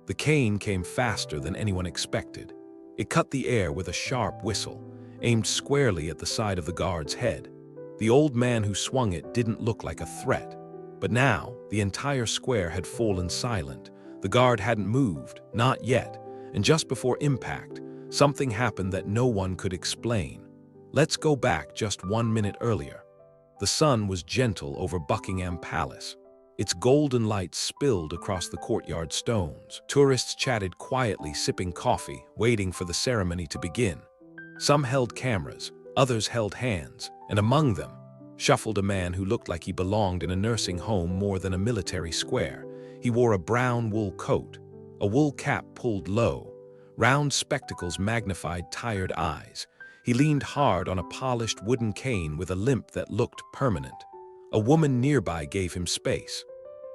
The cane came faster than anyone expected. It cut the air with a sharp whistle, aimed squarely at the side of the guard's head. The old man who swung it didn't look like a threat. But now, the entire square had fallen silent. The guard hadn't moved, not yet, and just before impact, something happened that no one could explain. Let's go back just 1 minute earlier. The sun was gentle over Buckingham Palace. Its golden light spilled across the courtyard stones. Tourists chatted quietly, sipping coffee, waiting for the ceremony to begin. Some held cameras, others held hands, and among them shuffled a man who looked like he belonged in a nursing home more than a military square. He wore a brown wool coat, a wool cap pulled low, round spectacles magnified tired eyes. He leaned hard on a polished wooden cane with a limp that looked permanent. A woman nearby gave him space.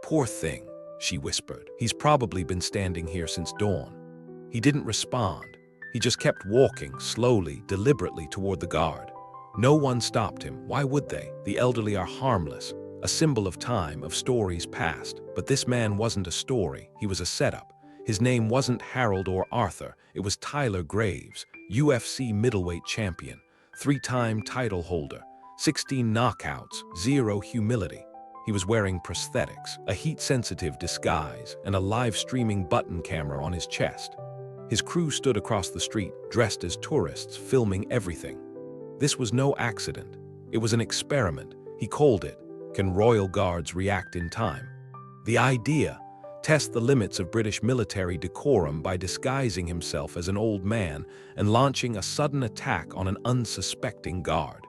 "Poor thing," she whispered. "He's probably been standing here since dawn." He didn't respond. He just kept walking, slowly, deliberately toward the guard. No one stopped him. Why would they? The elderly are harmless, a symbol of time, of stories past. But this man wasn't a story. He was a setup. His name wasn't Harold or Arthur. It was Tyler Graves, UFC middleweight champion, 3-time title holder, 16 knockouts, 0 humility. He was wearing prosthetics, a heat-sensitive disguise, and a live-streaming button camera on his chest. His crew stood across the street, dressed as tourists, filming everything. This was no accident. It was an experiment. He called it, "Can royal guards react in time?" The idea: test the limits of British military decorum by disguising himself as an old man and launching a sudden attack on an unsuspecting guard.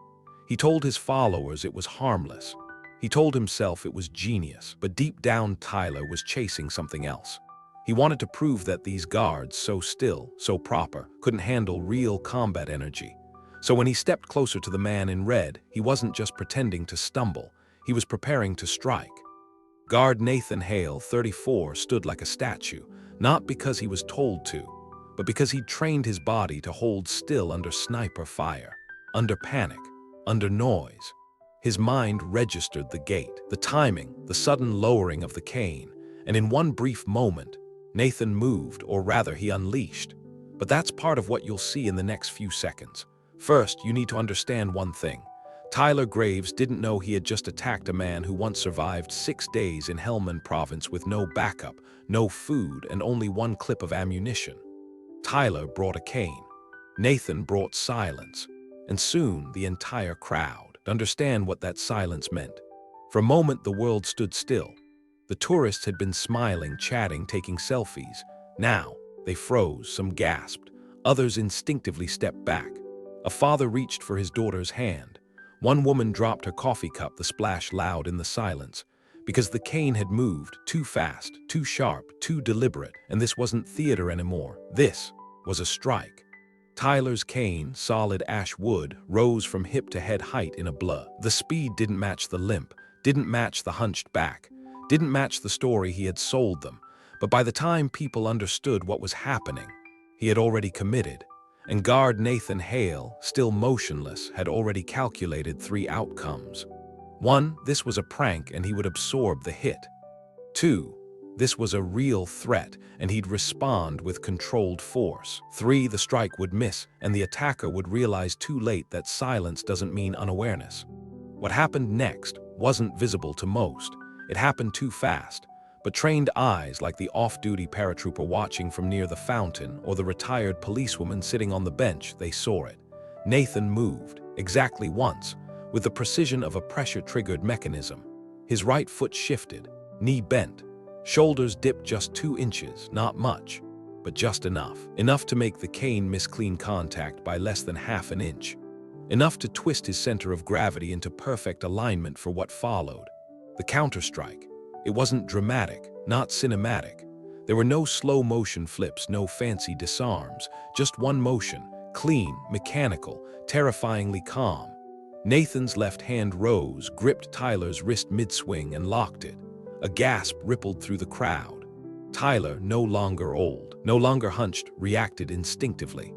He told his followers it was harmless. He told himself it was genius, but deep down Tyler was chasing something else. He wanted to prove that these guards, so still, so proper, couldn't handle real combat energy. So when he stepped closer to the man in red, he wasn't just pretending to stumble, he was preparing to strike. Guard Nathan Hale, 34, stood like a statue, not because he was told to, but because he'd trained his body to hold still under sniper fire, under panic, under noise. His mind registered the gait, the timing, the sudden lowering of the cane, and in one brief moment, Nathan moved, or rather he unleashed. But that's part of what you'll see in the next few seconds. First, you need to understand one thing. Tyler Graves didn't know he had just attacked a man who once survived 6 days in Helmand province with no backup, no food, and only one clip of ammunition. Tyler brought a cane. Nathan brought silence. And soon, the entire crowd understand what that silence meant. For a moment, the world stood still. The tourists had been smiling, chatting, taking selfies. Now, they froze, some gasped. Others instinctively stepped back. A father reached for his daughter's hand. One woman dropped her coffee cup, the splash loud in the silence. Because the cane had moved too fast, too sharp, too deliberate, and this wasn't theater anymore. This was a strike. Tyler's cane, solid ash wood, rose from hip to head height in a blur. The speed didn't match the limp, didn't match the hunched back, didn't match the story he had sold them. But by the time people understood what was happening, he had already committed. And guard Nathan Hale, still motionless, had already calculated 3 outcomes. 1, this was a prank and he would absorb the hit. 2, this was a real threat and he'd respond with controlled force. 3, the strike would miss and the attacker would realize too late that silence doesn't mean unawareness. What happened next wasn't visible to most. It happened too fast. But trained eyes like the off-duty paratrooper watching from near the fountain or the retired policewoman sitting on the bench, they saw it. Nathan moved, exactly once, with the precision of a pressure-triggered mechanism. His right foot shifted, knee bent, shoulders dipped just 2 inches, not much, but just enough. Enough to make the cane miss clean contact by less than half an inch. Enough to twist his center of gravity into perfect alignment for what followed. The counterstrike. It wasn't dramatic, not cinematic. There were no slow-motion flips, no fancy disarms, just one motion, clean, mechanical, terrifyingly calm. Nathan's left hand rose, gripped Tyler's wrist mid-swing and locked it. A gasp rippled through the crowd. Tyler, no longer old, no longer hunched, reacted instinctively.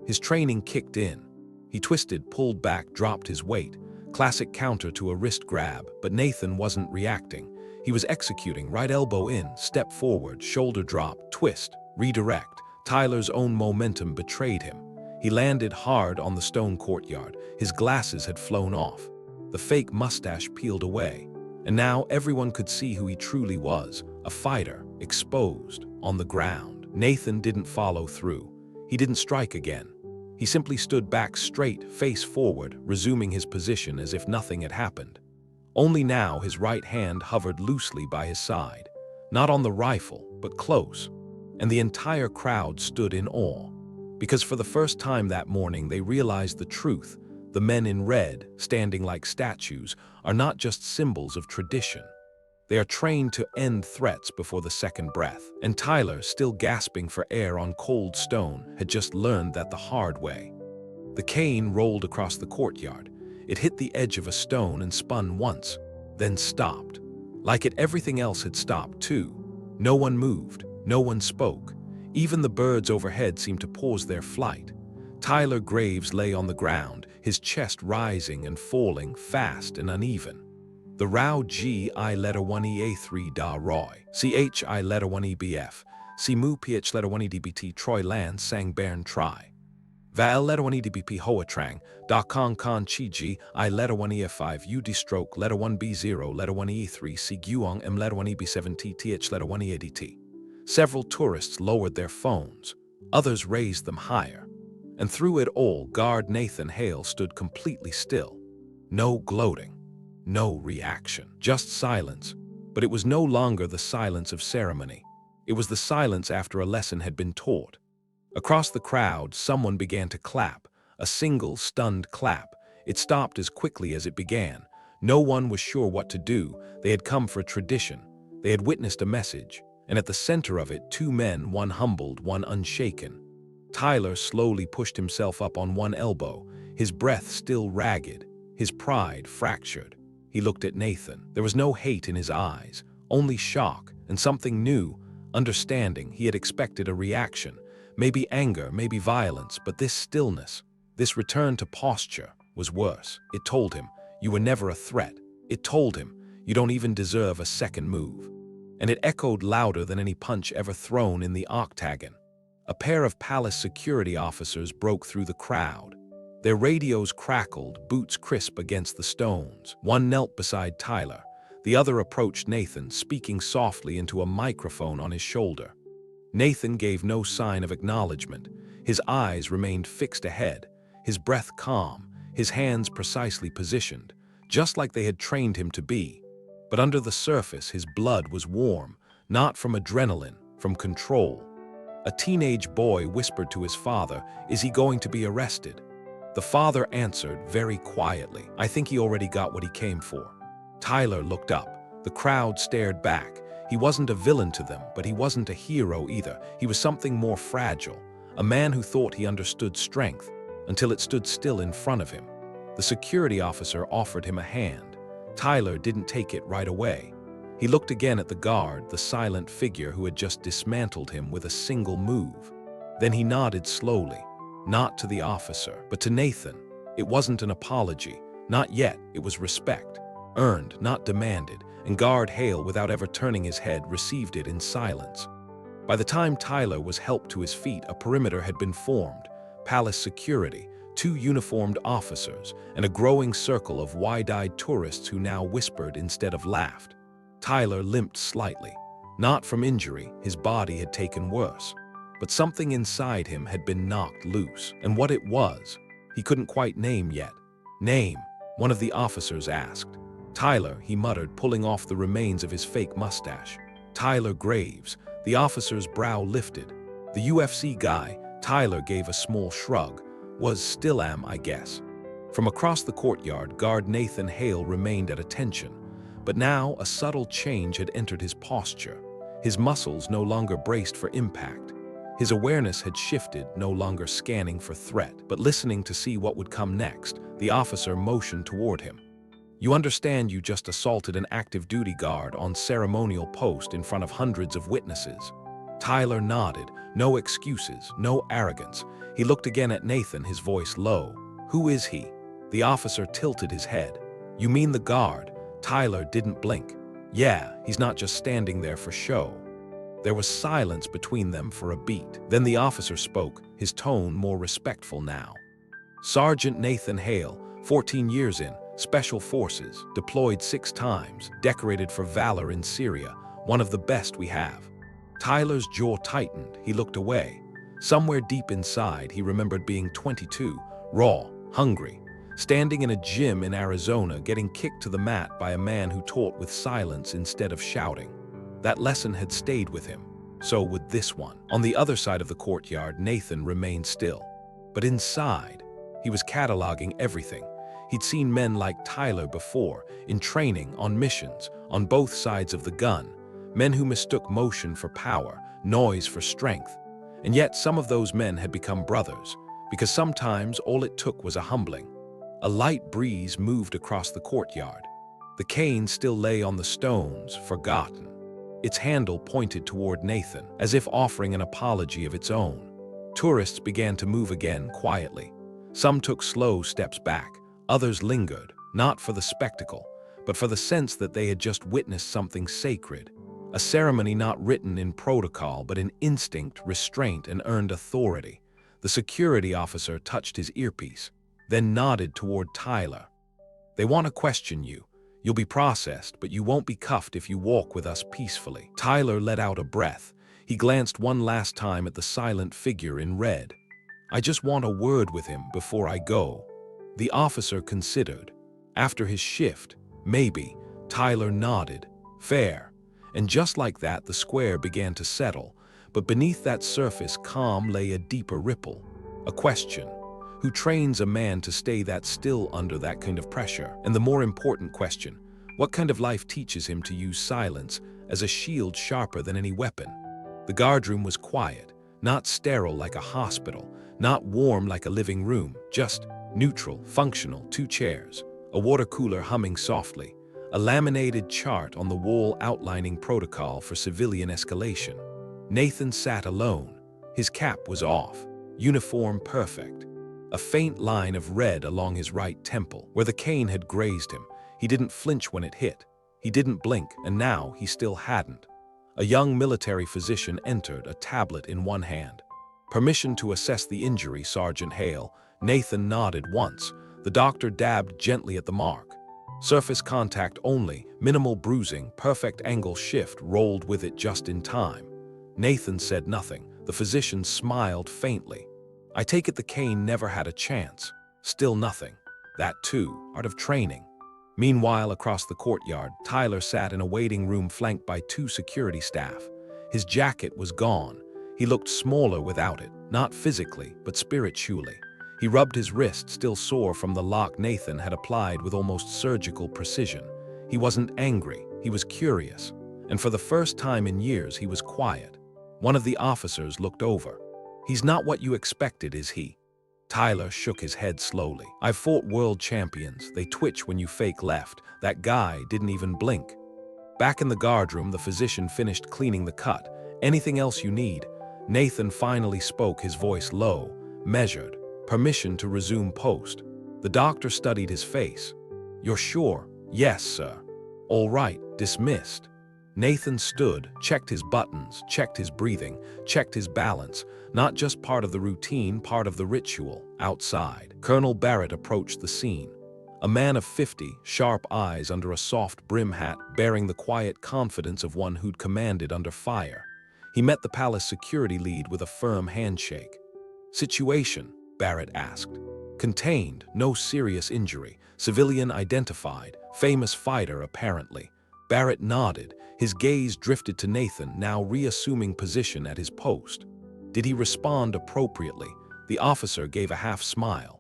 His training kicked in. He twisted, pulled back, dropped his weight. Classic counter to a wrist grab, but Nathan wasn't reacting. He was executing, right elbow in, step forward, shoulder drop, twist, redirect. Tyler's own momentum betrayed him. He landed hard on the stone courtyard. His glasses had flown off. The fake mustache peeled away. And now everyone could see who he truly was, a fighter, exposed, on the ground. Nathan didn't follow through. He didn't strike again. He simply stood back straight, face forward, resuming his position as if nothing had happened. Only now his right hand hovered loosely by his side, not on the rifle, but close. And the entire crowd stood in awe, because for the first time that morning they realized the truth. The men in red, standing like statues, are not just symbols of tradition. They are trained to end threats before the second breath. And Tyler, still gasping for air on cold stone, had just learned that the hard way. The cane rolled across the courtyard. It hit the edge of a stone and spun once, then stopped. Like it, everything else had stopped too. No one moved, no one spoke. Even the birds overhead seemed to pause their flight. Tyler Graves lay on the ground, his chest rising and falling, fast and uneven. The Rao G I letter 1 EA3 da Roy, CH I letter 1 EBF, C Mu PH letter 1 EDBT Troy Land Sang Bern Tri. Val letter 1 EDBP Hoa Trang, Da Kong Kan Chi G I letter 1 EF5 UD Stroke letter 1 B0 letter 1 E3 C Guong M letter 1 EB7 TTH letter 1 EADT. Several tourists lowered their phones. Others raised them higher. And through it all, guard Nathan Hale stood completely still. No gloating, no reaction, just silence. But it was no longer the silence of ceremony. It was the silence after a lesson had been taught. Across the crowd, someone began to clap, a single stunned clap. It stopped as quickly as it began. No one was sure what to do. They had come for a tradition. They had witnessed a message. And at the center of it, two men, one humbled, one unshaken. Tyler slowly pushed himself up on one elbow, his breath still ragged, his pride fractured. He looked at Nathan. There was no hate in his eyes, only shock and something new, understanding. He had expected a reaction, maybe anger, maybe violence, but this stillness, this return to posture, was worse. It told him, you were never a threat. It told him, you don't even deserve a second move. And it echoed louder than any punch ever thrown in the octagon. A pair of palace security officers broke through the crowd. Their radios crackled, boots crisp against the stones. One knelt beside Tyler. The other approached Nathan, speaking softly into a microphone on his shoulder. Nathan gave no sign of acknowledgement. His eyes remained fixed ahead, his breath calm, his hands precisely positioned, just like they had trained him to be. But under the surface, his blood was warm, not from adrenaline, from control. A teenage boy whispered to his father, "Is he going to be arrested?" The father answered very quietly, "I think he already got what he came for." Tyler looked up. The crowd stared back. He wasn't a villain to them, but he wasn't a hero either. He was something more fragile, a man who thought he understood strength, until it stood still in front of him. The security officer offered him a hand. Tyler didn't take it right away. He looked again at the guard, the silent figure who had just dismantled him with a single move. Then he nodded slowly, not to the officer, but to Nathan. It wasn't an apology, not yet. It was respect, earned, not demanded, and guard Hale, without ever turning his head, received it in silence. By the time Tyler was helped to his feet, a perimeter had been formed, palace security, 2 uniformed officers, and a growing circle of wide-eyed tourists who now whispered instead of laughed. Tyler limped slightly. Not from injury, his body had taken worse. But something inside him had been knocked loose. And what it was, he couldn't quite name yet. "Name," one of the officers asked. "Tyler," he muttered, pulling off the remains of his fake mustache. "Tyler Graves." The officer's brow lifted. "The UFC guy," Tyler gave a small shrug. "Was still am, I guess." From across the courtyard, guard Nathan Hale remained at attention. But now a subtle change had entered his posture. His muscles no longer braced for impact. His awareness had shifted, no longer scanning for threat, but listening to see what would come next. The officer motioned toward him. "You understand you just assaulted an active duty guard on ceremonial post in front of hundreds of witnesses?" Tyler nodded. No excuses, no arrogance. He looked again at Nathan, his voice low. "Who is he?" The officer tilted his head. "You mean the guard?" Tyler didn't blink. Yeah, he's not just standing there for show. There was silence between them for a beat. Then the officer spoke, his tone more respectful now. Sergeant Nathan Hale, 14 years in, Special Forces, deployed 6 times, decorated for valor in Syria, one of the best we have. Tyler's jaw tightened, he looked away. Somewhere deep inside, he remembered being 22, raw, hungry, standing in a gym in Arizona, getting kicked to the mat by a man who taught with silence instead of shouting. That lesson had stayed with him. So would this one. On the other side of the courtyard, Nathan remained still. But inside, he was cataloging everything. He'd seen men like Tyler before, in training, on missions, on both sides of the gun. Men who mistook motion for power, noise for strength. And yet some of those men had become brothers, because sometimes all it took was a humbling. A light breeze moved across the courtyard. The cane still lay on the stones, forgotten. Its handle pointed toward Nathan, as if offering an apology of its own. Tourists began to move again quietly. Some took slow steps back, others lingered, not for the spectacle, but for the sense that they had just witnessed something sacred. A ceremony not written in protocol, but in instinct, restraint, and earned authority. The security officer touched his earpiece, then nodded toward Tyler. "They want to question you. You'll be processed, but you won't be cuffed if you walk with us peacefully." Tyler let out a breath. He glanced one last time at the silent figure in red. "I just want a word with him before I go." The officer considered. After his shift, maybe. Tyler nodded. "Fair." And just like that, the square began to settle. But beneath that surface calm lay a deeper ripple. A question. Who trains a man to stay that still under that kind of pressure? And the more important question, what kind of life teaches him to use silence as a shield sharper than any weapon? The guardroom was quiet, not sterile like a hospital, not warm like a living room, just neutral, functional, 2 chairs, a water cooler humming softly, a laminated chart on the wall outlining protocol for civilian escalation. Nathan sat alone. His cap was off, uniform perfect. A faint line of red along his right temple, where the cane had grazed him. He didn't flinch when it hit. He didn't blink, and now he still hadn't. A young military physician entered, a tablet in one hand. "Permission to assess the injury, Sergeant Hale." Nathan nodded once. The doctor dabbed gently at the mark. Surface contact only, minimal bruising, perfect angle shift rolled with it just in time. Nathan said nothing. The physician smiled faintly. "I take it the cane never had a chance." Still nothing. That too, art of training. Meanwhile, across the courtyard, Tyler sat in a waiting room flanked by 2 security staff. His jacket was gone. He looked smaller without it, not physically, but spiritually. He rubbed his wrist, still sore from the lock Nathan had applied with almost surgical precision. He wasn't angry, he was curious. And for the first time in years, he was quiet. One of the officers looked over. "He's not what you expected, is he?" Tyler shook his head slowly. "I've fought world champions. They twitch when you fake left. That guy didn't even blink." Back in the guardroom, the physician finished cleaning the cut. "Anything else you need?" Nathan finally spoke, his voice low, measured. "Permission to resume post." The doctor studied his face. "You're sure?" "Yes, sir." "All right, dismissed." Nathan stood, checked his buttons, checked his breathing, checked his balance. Not just part of the routine, part of the ritual. Outside, Colonel Barrett approached the scene. A man of 50, sharp eyes under a soft brim hat, bearing the quiet confidence of one who'd commanded under fire. He met the palace security lead with a firm handshake. "Situation?" Barrett asked. "Contained, no serious injury. Civilian identified, famous fighter apparently." Barrett nodded. His gaze drifted to Nathan, now reassuming position at his post. Did he respond appropriately? The officer gave a half smile.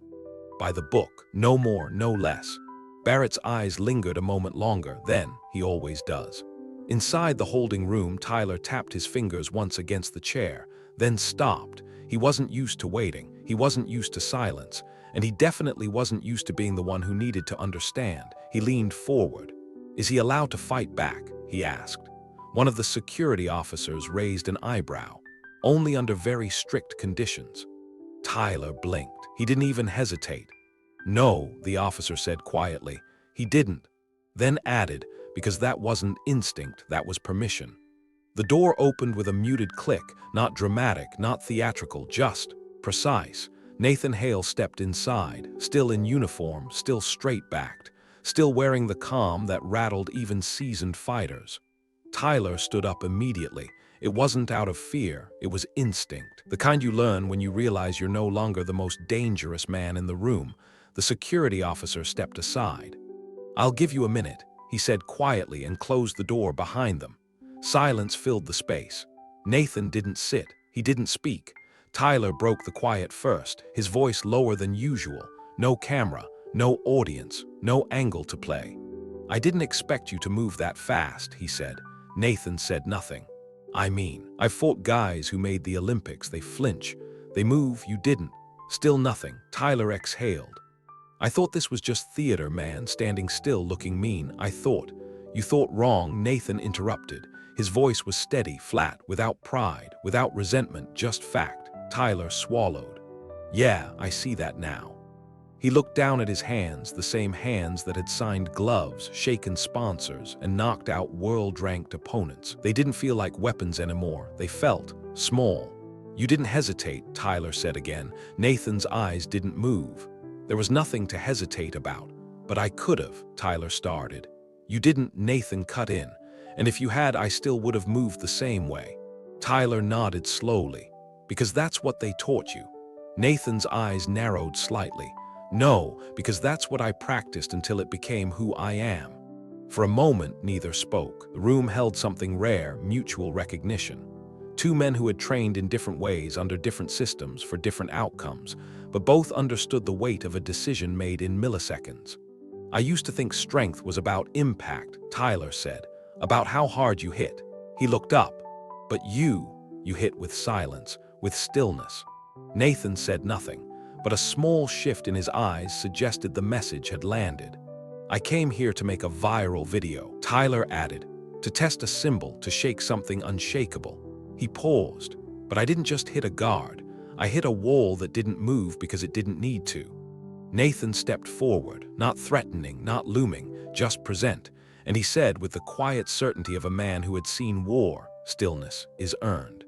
"By the book, no more, no less." Barrett's eyes lingered a moment longer, then he always does. Inside the holding room, Tyler tapped his fingers once against the chair, then stopped. He wasn't used to waiting, he wasn't used to silence, and he definitely wasn't used to being the one who needed to understand. He leaned forward. "Is he allowed to fight back?" he asked. One of the security officers raised an eyebrow. "Only under very strict conditions." Tyler blinked. He didn't even hesitate. "No," the officer said quietly. "He didn't." Then added, because that wasn't instinct, that was permission. The door opened with a muted click, not dramatic, not theatrical, just precise. Nathan Hale stepped inside, still in uniform, still straight-backed, still wearing the calm that rattled even seasoned fighters. Tyler stood up immediately. It wasn't out of fear, it was instinct. The kind you learn when you realize you're no longer the most dangerous man in the room. The security officer stepped aside. "I'll give you a minute," he said quietly and closed the door behind them. Silence filled the space. Nathan didn't sit. He didn't speak. Tyler broke the quiet first, his voice lower than usual. No camera, no audience, no angle to play. "I didn't expect you to move that fast," he said. Nathan said nothing. I've fought guys who made the Olympics. They flinch. They move, you didn't. Still nothing." Tyler exhaled. "I thought this was just theater, man, standing still looking mean. You thought wrong," Nathan interrupted. His voice was steady, flat, without pride, without resentment, just fact. Tyler swallowed. "Yeah, I see that now." He looked down at his hands, the same hands that had signed gloves, shaken sponsors, and knocked out world-ranked opponents. They didn't feel like weapons anymore. They felt small. "You didn't hesitate," Tyler said again. Nathan's eyes didn't move. "There was nothing to hesitate about." "But I could've," Tyler started. "You didn't," Nathan cut in. "And if you had, I still would have moved the same way." Tyler nodded slowly. "Because that's what they taught you." Nathan's eyes narrowed slightly. "No, because that's what I practiced until it became who I am." For a moment, neither spoke. The room held something rare, mutual recognition. Two men who had trained in different ways, under different systems, for different outcomes, but both understood the weight of a decision made in milliseconds. "I used to think strength was about impact," Tyler said, "about how hard you hit." He looked up. "But you hit with silence, with stillness." Nathan said nothing, but a small shift in his eyes suggested the message had landed. "I came here to make a viral video," Tyler added, "to test a symbol, to shake something unshakable." He paused. "But I didn't just hit a guard. I hit a wall that didn't move because it didn't need to." Nathan stepped forward, not threatening, not looming, just present, and he said with the quiet certainty of a man who had seen war, "Stillness is earned."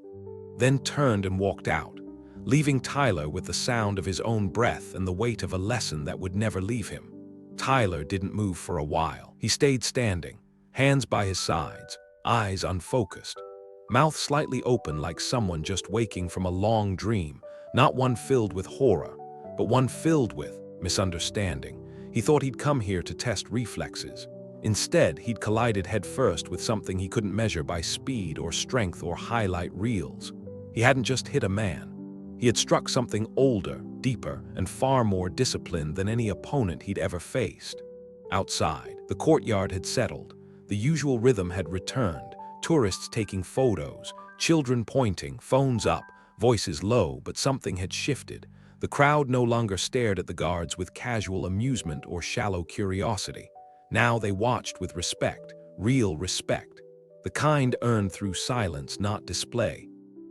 Then turned and walked out, leaving Tyler with the sound of his own breath and the weight of a lesson that would never leave him. Tyler didn't move for a while. He stayed standing, hands by his sides, eyes unfocused, mouth slightly open like someone just waking from a long dream, not one filled with horror, but one filled with misunderstanding. He thought he'd come here to test reflexes. Instead, he'd collided headfirst with something he couldn't measure by speed or strength or highlight reels. He hadn't just hit a man. He had struck something older, deeper, and far more disciplined than any opponent he'd ever faced. Outside, the courtyard had settled. The usual rhythm had returned. Tourists taking photos, children pointing, phones up, voices low, but something had shifted. The crowd no longer stared at the guards with casual amusement or shallow curiosity. Now they watched with respect, real respect, the kind earned through silence, not display.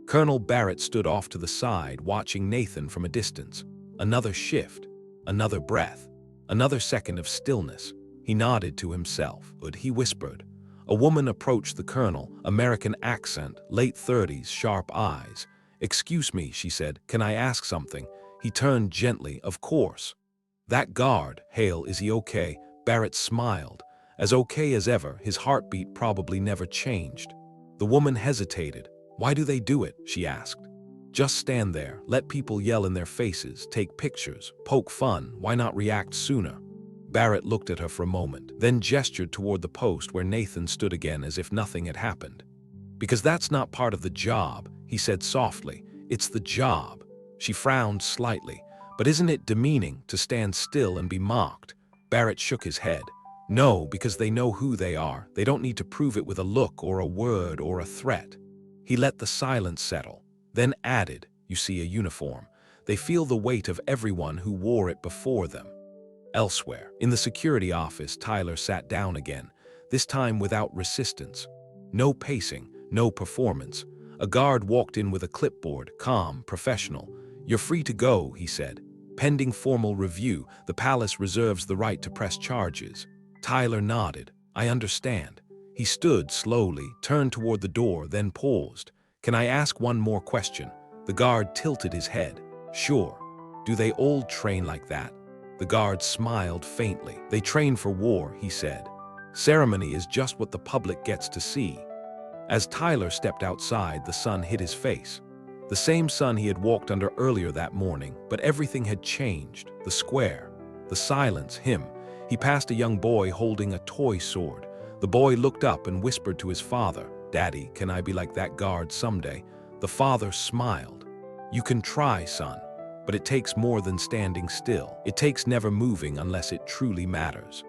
Colonel Barrett stood off to the side, watching Nathan from a distance. Another shift, another breath, another second of stillness. He nodded to himself. He whispered. A woman approached the colonel, American accent, late 30s, sharp eyes. "Excuse me," she said, "can I ask something?" He turned gently. "Of course." "That guard, Hale, is he okay?" Barrett smiled. As okay as ever, his heartbeat probably never changed. The woman hesitated. "Why do they do it?" she asked. "Just stand there, let people yell in their faces, take pictures, poke fun. Why not react sooner?" Barrett looked at her for a moment, then gestured toward the post where Nathan stood again as if nothing had happened. "Because that's not part of the job," he said softly. "It's the job." She frowned slightly. "But isn't it demeaning to stand still and be mocked?" Barrett shook his head. "No, because they know who they are. They don't need to prove it with a look or a word or a threat." He let the silence settle, then added, "You see a uniform. They feel the weight of everyone who wore it before them." Elsewhere, in the security office, Tyler sat down again, this time without resistance. No pacing, no performance. A guard walked in with a clipboard, calm, professional. "You're free to go," he said. "Pending formal review, the palace reserves the right to press charges." Tyler nodded. I understand. He stood slowly, turned toward the door, then paused. Can I ask one more question? The guard tilted his head. Sure. Do they all train like that? The guard smiled faintly. They train for war, he said. Ceremony is just what the public gets to see. As Tyler stepped outside, the sun hit his face. The same sun he had walked under earlier that morning, but everything had changed. The square, the silence, him. He passed a young boy holding a toy sword. The boy looked up and whispered to his father, "Daddy, can I be like that guard someday?" The father smiled. "You can try, son, but it takes more than standing still. It takes never moving unless it truly matters."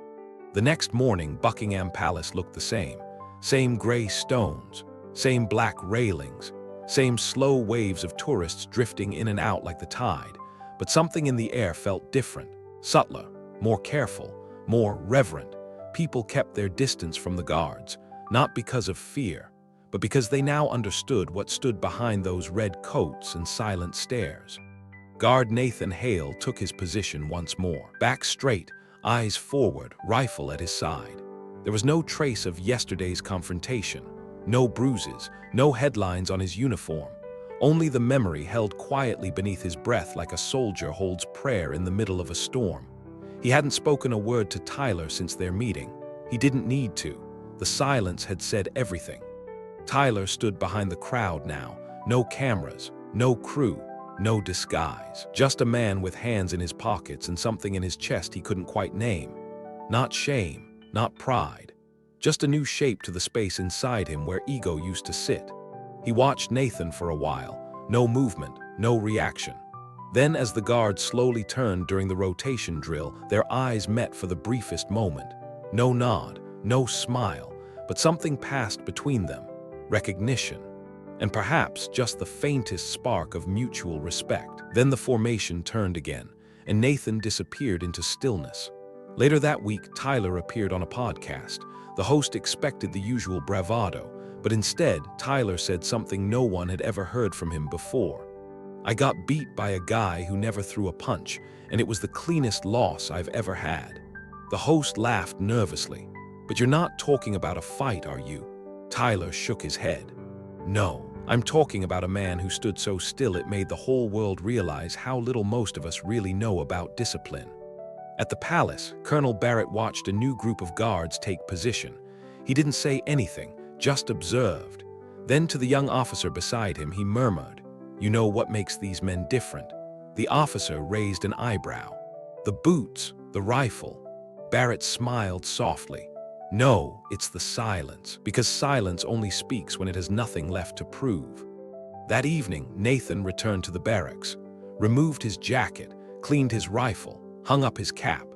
The next morning, Buckingham Palace looked the same. Same gray stones, same black railings, same slow waves of tourists drifting in and out like the tide. But something in the air felt different, subtler, more careful, more reverent. People kept their distance from the guards, not because of fear, but because they now understood what stood behind those red coats and silent stares. Guard Nathan Hale took his position once more, back straight, eyes forward, rifle at his side. There was no trace of yesterday's confrontation, no bruises, no headlines on his uniform, only the memory held quietly beneath his breath like a soldier holds prayer in the middle of a storm. He hadn't spoken a word to Tyler since their meeting. He didn't need to. The silence had said everything. Tyler stood behind the crowd now, no cameras, no crew, no disguise. Just a man with hands in his pockets and something in his chest he couldn't quite name. Not shame. Not pride, just a new shape to the space inside him where ego used to sit. He watched Nathan for a while, no movement, no reaction. Then as the guard slowly turned during the rotation drill, their eyes met for the briefest moment. No nod, no smile, but something passed between them, recognition, and perhaps just the faintest spark of mutual respect. Then the formation turned again, and Nathan disappeared into stillness. Later that week, Tyler appeared on a podcast. The host expected the usual bravado, but instead, Tyler said something no one had ever heard from him before. "I got beat by a guy who never threw a punch, and it was the cleanest loss I've ever had." The host laughed nervously. "But you're not talking about a fight, are you?" Tyler shook his head. "No, I'm talking about a man who stood so still it made the whole world realize how little most of us really know about discipline." At the palace, Colonel Barrett watched a new group of guards take position. He didn't say anything, just observed. Then to the young officer beside him, he murmured, "You know what makes these men different?" The officer raised an eyebrow. "The boots, the rifle." Barrett smiled softly. "No, it's the silence, because silence only speaks when it has nothing left to prove." That evening, Nathan returned to the barracks, removed his jacket, cleaned his rifle, hung up his cap.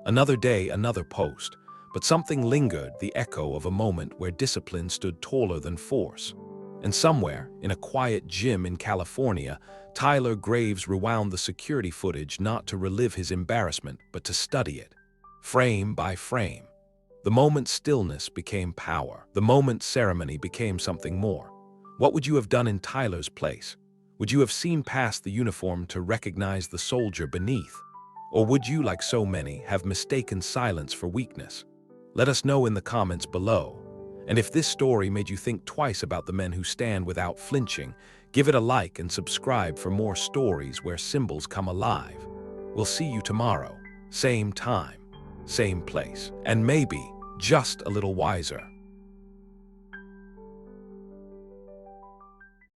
Another day, another post, but something lingered, the echo of a moment where discipline stood taller than force. And somewhere, in a quiet gym in California, Tyler Graves rewound the security footage not to relive his embarrassment, but to study it, frame by frame. The moment's stillness became power. The moment's ceremony became something more. What would you have done in Tyler's place? Would you have seen past the uniform to recognize the soldier beneath? Or would you, like so many, have mistaken silence for weakness? Let us know in the comments below. And if this story made you think twice about the men who stand without flinching, give it a like and subscribe for more stories where symbols come alive. We'll see you tomorrow, same time, same place, and maybe just a little wiser.